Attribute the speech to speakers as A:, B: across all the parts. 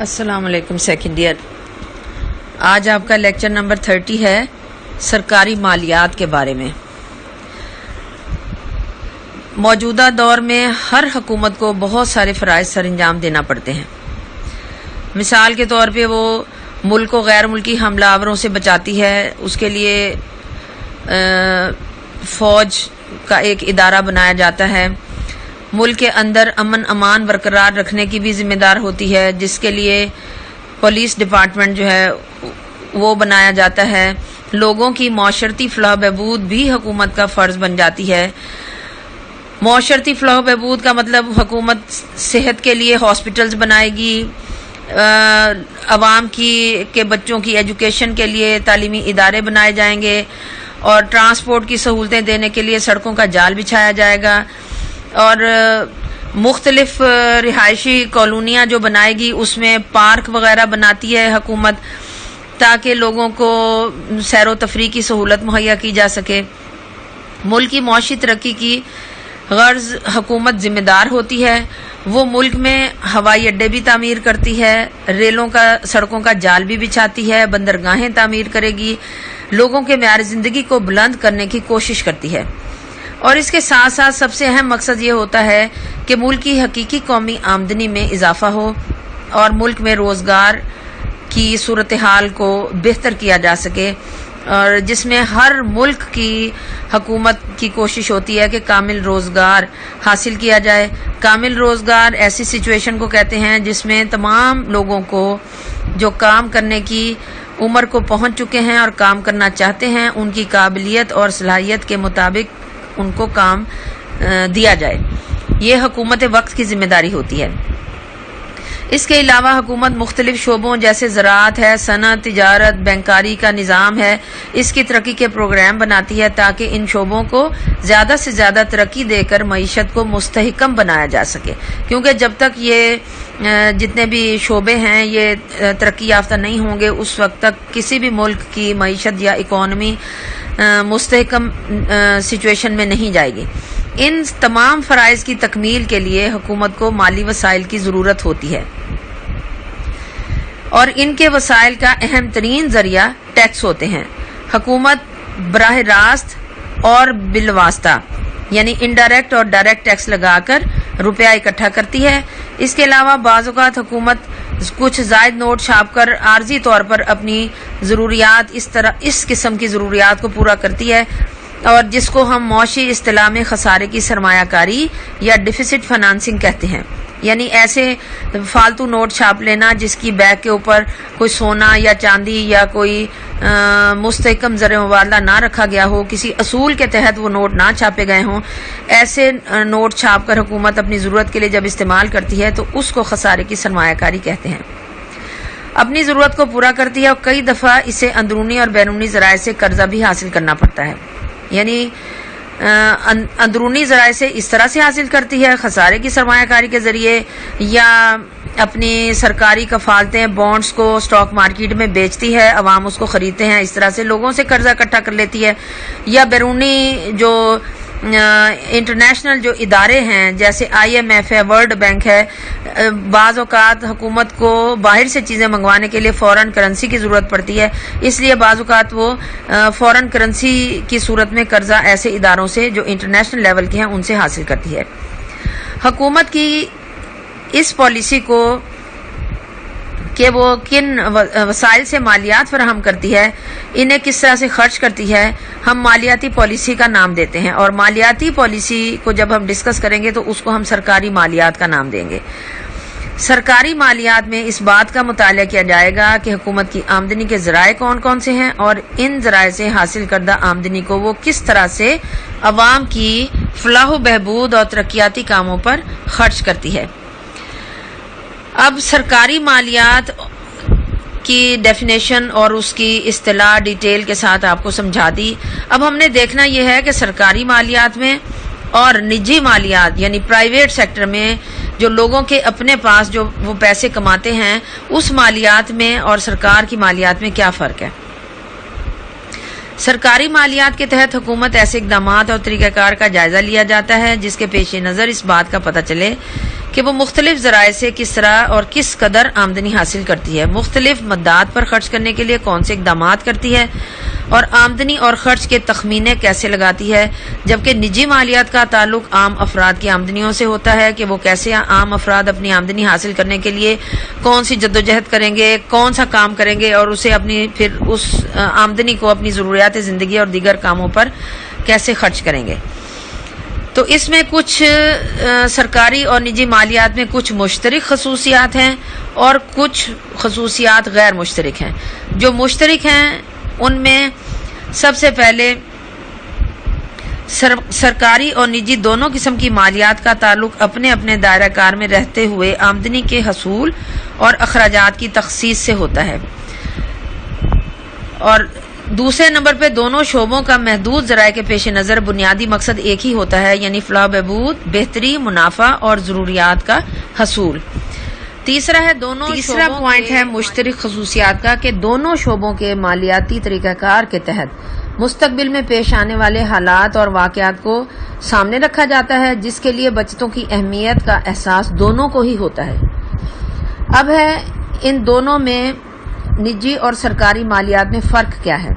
A: السلام علیکم second year. آج آپ کا لیکچر نمبر 30 ہے سرکاری مالیات کے بارے میں. موجودہ دور میں ہر حکومت کو بہت سارے فرائض سر انجام دینا پڑتے ہیں. مثال کے طور پہ وہ ملک کو غیر ملکی حملہ آوروں سے بچاتی ہے. اس کے لیے فوج کا ایک ادارہ بنایا جاتا ہے. ملک کے اندر امن امان برقرار رکھنے کی بھی ذمہ دار ہوتی ہے، جس کے لیے پولیس ڈپارٹمنٹ جو ہے وہ بنایا جاتا ہے. لوگوں کی معاشرتی فلاح بہبود بھی حکومت کا فرض بن جاتی ہے. معاشرتی فلاح و بہبود کا مطلب حکومت صحت کے لیے ہاسپٹلز بنائے گی، عوام کے بچوں کی ایجوکیشن کے لیے تعلیمی ادارے بنائے جائیں گے، اور ٹرانسپورٹ کی سہولتیں دینے کے لیے سڑکوں کا جال بچھایا جائے گا، اور مختلف رہائشی کالونیاں جو بنائے گی اس میں پارک وغیرہ بناتی ہے حکومت تاکہ لوگوں کو سیر و تفریح کی سہولت مہیا کی جا سکے. ملک کی معاشی ترقی کی غرض حکومت ذمہ دار ہوتی ہے. وہ ملک میں ہوائی اڈے بھی تعمیر کرتی ہے، سڑکوں کا جال بھی بچھاتی ہے، بندرگاہیں تعمیر کرے گی، لوگوں کے معیار زندگی کو بلند کرنے کی کوشش کرتی ہے. اور اس کے ساتھ ساتھ سب سے اہم مقصد یہ ہوتا ہے کہ ملک کی حقیقی قومی آمدنی میں اضافہ ہو اور ملک میں روزگار کی صورتحال کو بہتر کیا جا سکے، اور جس میں ہر ملک کی حکومت کی کوشش ہوتی ہے کہ کامل روزگار حاصل کیا جائے. کامل روزگار ایسی سچویشن کو کہتے ہیں جس میں تمام لوگوں کو جو کام کرنے کی عمر کو پہنچ چکے ہیں اور کام کرنا چاہتے ہیں، ان کی قابلیت اور صلاحیت کے مطابق ان کو کام دیا جائے. یہ حکومت وقت کی ذمہ داری ہوتی ہے. اس کے علاوہ حکومت مختلف شعبوں جیسے زراعت ہے، صنعت، تجارت، بینکاری کا نظام ہے، اس کی ترقی کے پروگرام بناتی ہے تاکہ ان شعبوں کو زیادہ سے زیادہ ترقی دے کر معیشت کو مستحکم بنایا جا سکے. کیونکہ جب تک یہ جتنے بھی شعبے ہیں یہ ترقی یافتہ نہیں ہوں گے، اس وقت تک کسی بھی ملک کی معیشت یا اکانومی مستحکم سچویشن میں نہیں جائے گی. ان تمام فرائض کی تکمیل کے لیے حکومت کو مالی وسائل کی ضرورت ہوتی ہے، اور ان کے وسائل کا اہم ترین ذریعہ ٹیکس ہوتے ہیں. حکومت براہ راست اور بالواسطہ یعنی انڈائریکٹ اور ڈائریکٹ ٹیکس لگا کر روپیہ اکٹھا کرتی ہے. اس کے علاوہ بعض اوقات حکومت کچھ زائد نوٹ چھاپ کر عارضی طور پر اپنی ضروریات اس قسم کی ضروریات کو پورا کرتی ہے، اور جس کو ہم معاشی اصطلاح میں خسارے کی سرمایہ کاری یا ڈیفیسٹ فائنانسنگ کہتے ہیں. یعنی ایسے فالتو نوٹ چھاپ لینا جس کی بیک کے اوپر کوئی سونا یا چاندی یا کوئی مستحکم زر مبادلہ نہ رکھا گیا ہو، کسی اصول کے تحت وہ نوٹ نہ چھاپے گئے ہوں. ایسے نوٹ چھاپ کر حکومت اپنی ضرورت کے لیے جب استعمال کرتی ہے تو اس کو خسارے کی سرمایہ کاری کہتے ہیں. اپنی ضرورت کو پورا کرتی ہے، اور کئی دفعہ اسے اندرونی اور بیرونی ذرائع سے قرضہ بھی حاصل کرنا پڑتا ہے. یعنی اندرونی ذرائع سے اس طرح سے حاصل کرتی ہے خسارے کی سرمایہ کاری کے ذریعے، یا اپنی سرکاری کفالتیں بانڈز کو سٹاک مارکیٹ میں بیچتی ہے، عوام اس کو خریدتے ہیں، اس طرح سے لوگوں سے قرضہ اکٹھا کر لیتی ہے. یا بیرونی جو انٹرنیشنل جو ادارے ہیں جیسے IMF ہے، ورلڈ بینک ہے، بعض اوقات حکومت کو باہر سے چیزیں منگوانے کے لیے فورن کرنسی کی ضرورت پڑتی ہے، اس لیے بعض اوقات وہ فورن کرنسی کی صورت میں قرضہ ایسے اداروں سے جو انٹرنیشنل لیول کے ہیں ان سے حاصل کرتی ہے. حکومت کی اس پالیسی کو کہ وہ کن وسائل سے مالیات فراہم کرتی ہے، انہیں کس طرح سے خرچ کرتی ہے، ہم مالیاتی پالیسی کا نام دیتے ہیں. اور مالیاتی پالیسی کو جب ہم ڈسکس کریں گے تو اس کو ہم سرکاری مالیات کا نام دیں گے. سرکاری مالیات میں اس بات کا مطالعہ کیا جائے گا کہ حکومت کی آمدنی کے ذرائع کون کون سے ہیں، اور ان ذرائع سے حاصل کردہ آمدنی کو وہ کس طرح سے عوام کی فلاح و بہبود اور ترقیاتی کاموں پر خرچ کرتی ہے. اب سرکاری مالیات کی ڈیفینیشن اور اس کی اصطلاح ڈیٹیل کے ساتھ آپ کو سمجھا دی. اب ہم نے دیکھنا یہ ہے کہ سرکاری مالیات میں اور نجی مالیات یعنی پرائیویٹ سیکٹر میں جو لوگوں کے اپنے پاس جو وہ پیسے کماتے ہیں، اس مالیات میں اور سرکار کی مالیات میں کیا فرق ہے. سرکاری مالیات کے تحت حکومت ایسے اقدامات اور طریقہ کار کا جائزہ لیا جاتا ہے جس کے پیش نظر اس بات کا پتہ چلے کہ وہ مختلف ذرائع سے کس طرح اور کس قدر آمدنی حاصل کرتی ہے، مختلف مدات پر خرچ کرنے کے لیے کون سے اقدامات کرتی ہے اور آمدنی اور خرچ کے تخمینے کیسے لگاتی ہے، جبکہ نجی مالیات کا تعلق عام افراد کی آمدنیوں سے ہوتا ہے کہ وہ کیسے عام افراد اپنی آمدنی حاصل کرنے کے لیے کون سی جدوجہد کریں گے، کون سا کام کریں گے اور اسے پھر اس آمدنی کو اپنی ضروریات زندگی اور دیگر کاموں پر کیسے خرچ کریں گے۔ تو اس میں کچھ سرکاری اور نجی مالیات میں کچھ مشترک خصوصیات ہیں اور کچھ خصوصیات غیر مشترک ہیں۔ جو مشترک ہیں ان میں سب سے پہلے سرکاری اور نجی دونوں قسم کی مالیات کا تعلق اپنے اپنے دائرہ کار میں رہتے ہوئے آمدنی کے حصول اور اخراجات کی تخصیص سے ہوتا ہے، اور دوسرے نمبر پہ دونوں شعبوں کا محدود ذرائع کے پیش نظر بنیادی مقصد ایک ہی ہوتا ہے، یعنی فلاح و بہبود، بہتری، منافع اور ضروریات کا حصول۔ تیسرا پوائنٹ ہے مشترک خصوصیات کا کہ دونوں شعبوں کے مالیاتی طریقہ کار کے تحت مستقبل میں پیش آنے والے حالات اور واقعات کو سامنے رکھا جاتا ہے، جس کے لیے بچتوں کی اہمیت کا احساس دونوں کو ہی ہوتا ہے۔ اب ہے ان دونوں میں نجی اور سرکاری مالیات میں فرق کیا ہے۔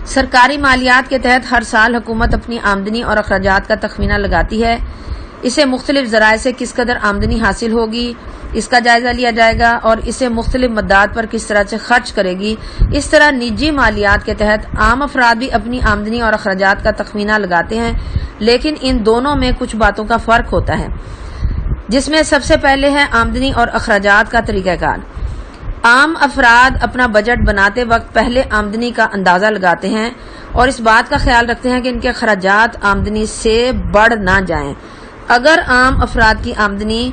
A: سرکاری مالیات کے تحت ہر سال حکومت اپنی آمدنی اور اخراجات کا تخمینہ لگاتی ہے، اسے مختلف ذرائع سے کس قدر آمدنی حاصل ہوگی اس کا جائزہ لیا جائے گا اور اسے مختلف مدات پر کس طرح سے خرچ کرے گی۔ اس طرح نجی مالیات کے تحت عام افراد بھی اپنی آمدنی اور اخراجات کا تخمینہ لگاتے ہیں، لیکن ان دونوں میں کچھ باتوں کا فرق ہوتا ہے، جس میں سب سے پہلے ہے آمدنی اور اخراجات کا طریقہ کار۔ عام افراد اپنا بجٹ بناتے وقت پہلے آمدنی کا اندازہ لگاتے ہیں اور اس بات کا خیال رکھتے ہیں کہ ان کے اخراجات آمدنی سے بڑھ نہ جائیں۔ اگر عام افراد کی آمدنی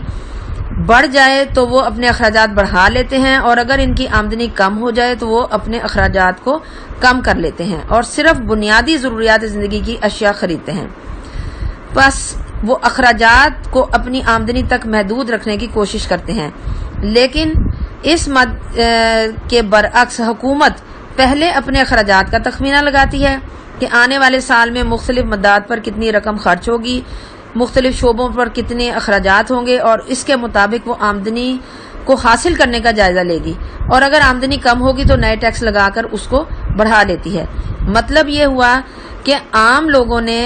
A: بڑھ جائے تو وہ اپنے اخراجات بڑھا لیتے ہیں، اور اگر ان کی آمدنی کم ہو جائے تو وہ اپنے اخراجات کو کم کر لیتے ہیں اور صرف بنیادی ضروریات زندگی کی اشیاء خریدتے ہیں۔ بس وہ اخراجات کو اپنی آمدنی تک محدود رکھنے کی کوشش کرتے ہیں، لیکن اس کے برعکس حکومت پہلے اپنے اخراجات کا تخمینہ لگاتی ہے کہ آنے والے سال میں مختلف مدات پر کتنی رقم خرچ ہوگی، مختلف شعبوں پر کتنے اخراجات ہوں گے، اور اس کے مطابق وہ آمدنی کو حاصل کرنے کا جائزہ لے گی، اور اگر آمدنی کم ہوگی تو نئے ٹیکس لگا کر اس کو بڑھا لیتی ہے۔ مطلب یہ ہوا کہ عام لوگوں نے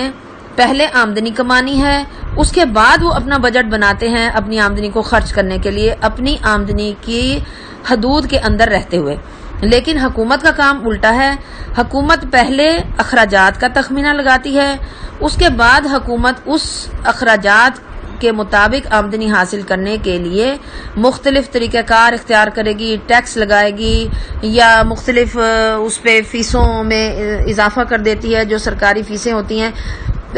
A: پہلے آمدنی کمانی ہے، اس کے بعد وہ اپنا بجٹ بناتے ہیں اپنی آمدنی کو خرچ کرنے کے لیے اپنی آمدنی کی حدود کے اندر رہتے ہوئے، لیکن حکومت کا کام الٹا ہے۔ حکومت پہلے اخراجات کا تخمینہ لگاتی ہے، اس کے بعد حکومت اس اخراجات کے مطابق آمدنی حاصل کرنے کے لیے مختلف طریقہ کار اختیار کرے گی، ٹیکس لگائے گی یا مختلف اس پہ فیسوں میں اضافہ کر دیتی ہے جو سرکاری فیسیں ہوتی ہیں،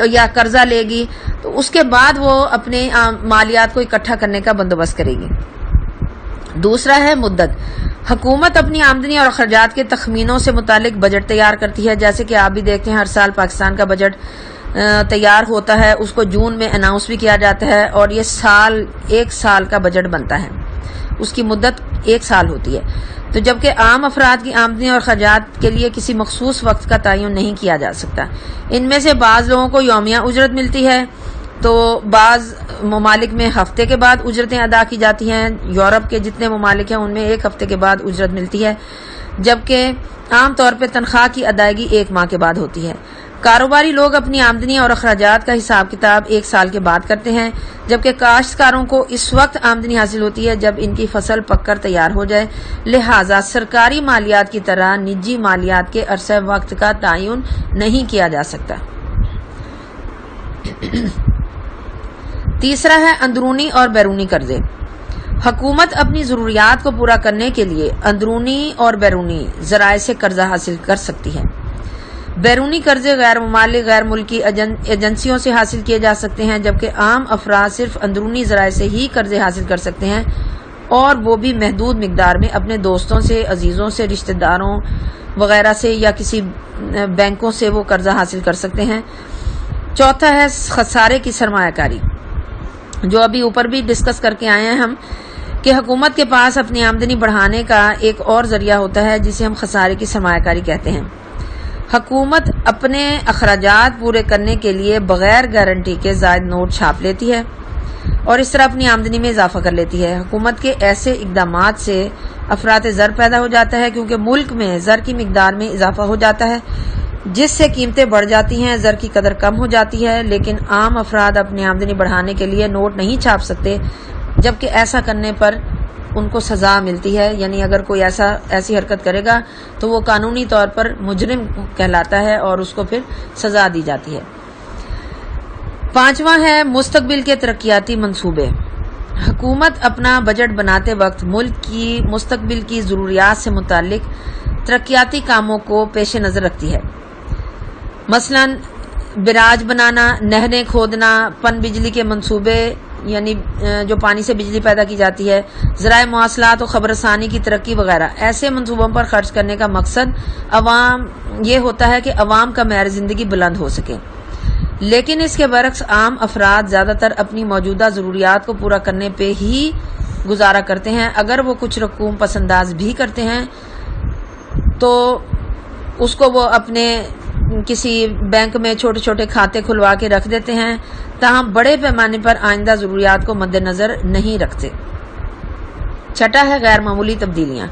A: یا قرضہ لے گی، تو اس کے بعد وہ اپنے مالیات کو اکٹھا کرنے کا بندوبست کرے گی۔ دوسرا ہے مدت۔ حکومت اپنی آمدنی اور اخراجات کے تخمینوں سے متعلق بجٹ تیار کرتی ہے، جیسے کہ آپ بھی دیکھتے ہیں ہر سال پاکستان کا بجٹ تیار ہوتا ہے، اس کو جون میں اناؤنس بھی کیا جاتا ہے، اور یہ ایک سال کا بجٹ بنتا ہے، اس کی مدت 1 سال ہوتی ہے۔ تو جبکہ عام افراد کی آمدنی اور اخراجات کے لیے کسی مخصوص وقت کا تعین نہیں کیا جا سکتا۔ ان میں سے بعض لوگوں کو یومیہ اجرت ملتی ہے، تو بعض ممالک میں ہفتے کے بعد اجرتیں ادا کی جاتی ہیں، یورپ کے جتنے ممالک ہیں ان میں 1 ہفتے کے بعد اجرت ملتی ہے، جبکہ عام طور پہ تنخواہ کی ادائیگی 1 ماہ کے بعد ہوتی ہے۔ کاروباری لوگ اپنی آمدنی اور اخراجات کا حساب کتاب 1 سال کے بعد کرتے ہیں، جبکہ کاشتکاروں کو اس وقت آمدنی حاصل ہوتی ہے جب ان کی فصل پک کر تیار ہو جائے، لہٰذا سرکاری مالیات کی طرح نجی مالیات کے عرصہ وقت کا تعین نہیں کیا جا سکتا۔ تیسرا ہے اندرونی اور بیرونی قرضے۔ حکومت اپنی ضروریات کو پورا کرنے کے لیے اندرونی اور بیرونی ذرائع سے قرضہ حاصل کر سکتی ہے۔ بیرونی قرضے غیر ممالک غیر ملکی ایجنسیوں سے حاصل کیے جا سکتے ہیں، جبکہ عام افراد صرف اندرونی ذرائع سے ہی قرضے حاصل کر سکتے ہیں، اور وہ بھی محدود مقدار میں اپنے دوستوں سے، عزیزوں سے، رشتہ داروں وغیرہ سے یا کسی بینکوں سے وہ قرضہ حاصل کر سکتے ہیں۔ چوتھا ہے خسارے کی سرمایہ کاری، جو ابھی اوپر بھی ڈسکس کر کے آئے ہیں ہم، کہ حکومت کے پاس اپنی آمدنی بڑھانے کا ایک اور ذریعہ ہوتا ہے جسے ہم خسارے کی سرمایہ کاری کہتے ہیں۔ حکومت اپنے اخراجات پورے کرنے کے لیے بغیر گارنٹی کے زائد نوٹ چھاپ لیتی ہے اور اس طرح اپنی آمدنی میں اضافہ کر لیتی ہے۔ حکومت کے ایسے اقدامات سے افراط زر پیدا ہو جاتا ہے کیونکہ ملک میں زر کی مقدار میں اضافہ ہو جاتا ہے جس سے قیمتیں بڑھ جاتی ہیں، زر کی قدر کم ہو جاتی ہے، لیکن عام افراد اپنی آمدنی بڑھانے کے لیے نوٹ نہیں چھاپ سکتے، جبکہ ایسا کرنے پر ان کو سزا ملتی ہے، یعنی اگر کوئی ایسی حرکت کرے گا تو وہ قانونی طور پر مجرم کہلاتا ہے اور اس کو پھر سزا دی جاتی ہے۔ پانچواں ہے مستقبل کے ترقیاتی منصوبے۔ حکومت اپنا بجٹ بناتے وقت ملک کی مستقبل کی ضروریات سے متعلق ترقیاتی کاموں کو پیش نظر رکھتی ہے، مثلا براج بنانا، نہریں کھودنا، پن بجلی کے منصوبے یعنی جو پانی سے بجلی پیدا کی جاتی ہے، ذرائع مواصلات و خبر رسانی کی ترقی وغیرہ۔ ایسے منصوبوں پر خرچ کرنے کا مقصد یہ ہوتا ہے کہ عوام کا معیار زندگی بلند ہو سکے، لیکن اس کے برعکس عام افراد زیادہ تر اپنی موجودہ ضروریات کو پورا کرنے پہ ہی گزارا کرتے ہیں۔ اگر وہ کچھ رقوم پس انداز بھی کرتے ہیں تو اس کو وہ اپنے کسی بینک میں چھوٹے چھوٹے کھاتے کھلوا کے رکھ دیتے ہیں، تاہم بڑے پیمانے پر آئندہ ضروریات کو مد نظر نہیں رکھتے۔ چھٹا ہے غیر معمولی تبدیلیاں۔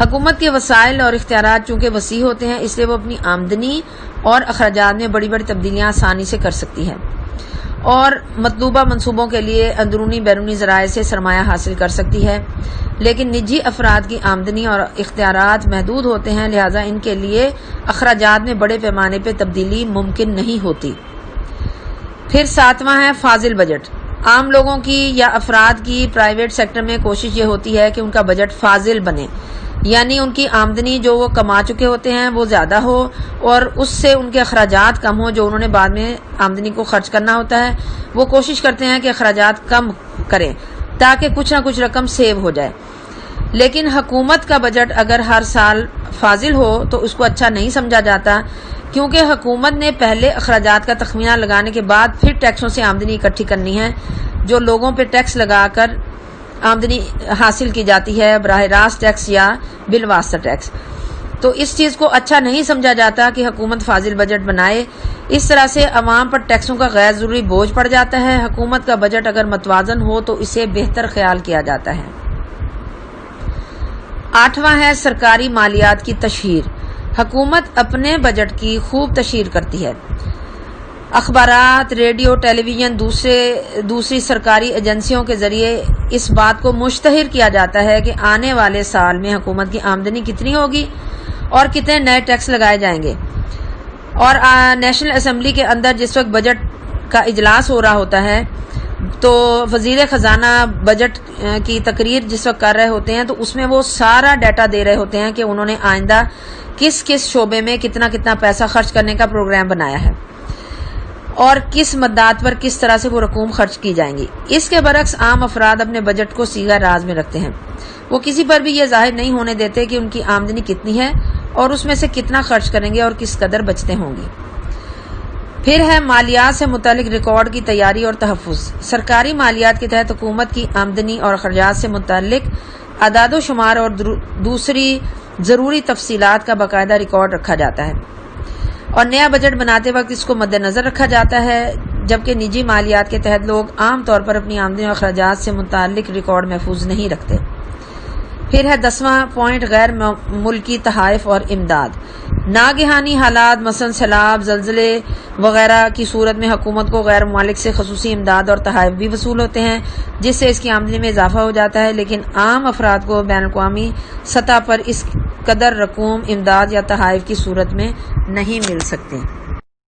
A: حکومت کے وسائل اور اختیارات چونکہ وسیع ہوتے ہیں، اس لیے وہ اپنی آمدنی اور اخراجات میں بڑی بڑی تبدیلیاں آسانی سے کر سکتی ہے اور مطلوبہ منصوبوں کے لیے اندرونی بیرونی ذرائع سے سرمایہ حاصل کر سکتی ہے، لیکن نجی افراد کی آمدنی اور اختیارات محدود ہوتے ہیں، لہٰذا ان کے لیے اخراجات میں بڑے پیمانے پہ تبدیلی ممکن نہیں ہوتی۔ پھر ساتواں ہے فاضل بجٹ۔ عام لوگوں کی یا افراد کی پرائیویٹ سیکٹر میں کوشش یہ ہوتی ہے کہ ان کا بجٹ فاضل بنے، یعنی ان کی آمدنی جو وہ کما چکے ہوتے ہیں وہ زیادہ ہو اور اس سے ان کے اخراجات کم ہو جو انہوں نے بعد میں آمدنی کو خرچ کرنا ہوتا ہے۔ وہ کوشش کرتے ہیں کہ اخراجات کم کریں تاکہ کچھ نہ کچھ رقم سیو ہو جائے، لیکن حکومت کا بجٹ اگر ہر سال فاضل ہو تو اس کو اچھا نہیں سمجھا جاتا، کیونکہ حکومت نے پہلے اخراجات کا تخمینہ لگانے کے بعد پھر ٹیکسوں سے آمدنی اکٹھی کرنی ہے، جو لوگوں پہ ٹیکس لگا کر آمدنی حاصل کی جاتی ہے، براہ راست ٹیکس یا بالواسطہ ٹیکس۔ تو اس چیز کو اچھا نہیں سمجھا جاتا کہ حکومت فاضل بجٹ بنائے، اس طرح سے عوام پر ٹیکسوں کا غیر ضروری بوجھ پڑ جاتا ہے۔ حکومت کا بجٹ اگر متوازن ہو تو اسے بہتر خیال کیا جاتا ہے۔ آٹھواں ہے سرکاری مالیات کی تشہیر۔ حکومت اپنے بجٹ کی خوب تشہیر کرتی ہے۔ اخبارات، ریڈیو، ٹیلی ویژن، دوسری سرکاری ایجنسیوں کے ذریعے اس بات کو مشتہر کیا جاتا ہے کہ آنے والے سال میں حکومت کی آمدنی کتنی ہوگی اور کتنے نئے ٹیکس لگائے جائیں گے۔ اور نیشنل اسمبلی کے اندر جس وقت بجٹ کا اجلاس ہو رہا ہوتا ہے تو وزیر خزانہ بجٹ کی تقریر جس وقت کر رہے ہوتے ہیں تو اس میں وہ سارا ڈیٹا دے رہے ہوتے ہیں کہ انہوں نے آئندہ کس کس شعبے میں کتنا پیسہ خرچ کرنے کا پروگرام بنایا ہے اور کس مدات پر کس طرح سے وہ رقوم خرچ کی جائیں گی۔ اس کے برعکس عام افراد اپنے بجٹ کو صیغہ راز میں رکھتے ہیں، وہ کسی پر بھی یہ ظاہر نہیں ہونے دیتے کہ ان کی آمدنی کتنی ہے اور اس میں سے کتنا خرچ کریں گے اور کس قدر بچتے ہوں گی۔ پھر ہے مالیات سے متعلق ریکارڈ کی تیاری اور تحفظ۔ سرکاری مالیات کے تحت حکومت کی آمدنی اور اخراجات سے متعلق اعداد و شمار اور دوسری ضروری تفصیلات کا باقاعدہ ریکارڈ رکھا جاتا ہے اور نیا بجٹ بناتے وقت اس کو مد نظر رکھا جاتا ہے، جبکہ نجی مالیات کے تحت لوگ عام طور پر اپنی آمدنی اور اخراجات سے متعلق ریکارڈ محفوظ نہیں رکھتے۔ پھر ہے 10واں پوائنٹ غیر ملکی تحائف اور امداد۔ ناگہانی حالات مثلا سیلاب، زلزلے وغیرہ کی صورت میں حکومت کو غیر ممالک سے خصوصی امداد اور تحائف بھی وصول ہوتے ہیں جس سے اس کی آمدنی میں اضافہ ہو جاتا ہے، لیکن عام افراد کو بین الاقوامی سطح پر اس قدر رقوم امداد یا تحائف کی صورت میں نہیں مل سکتے۔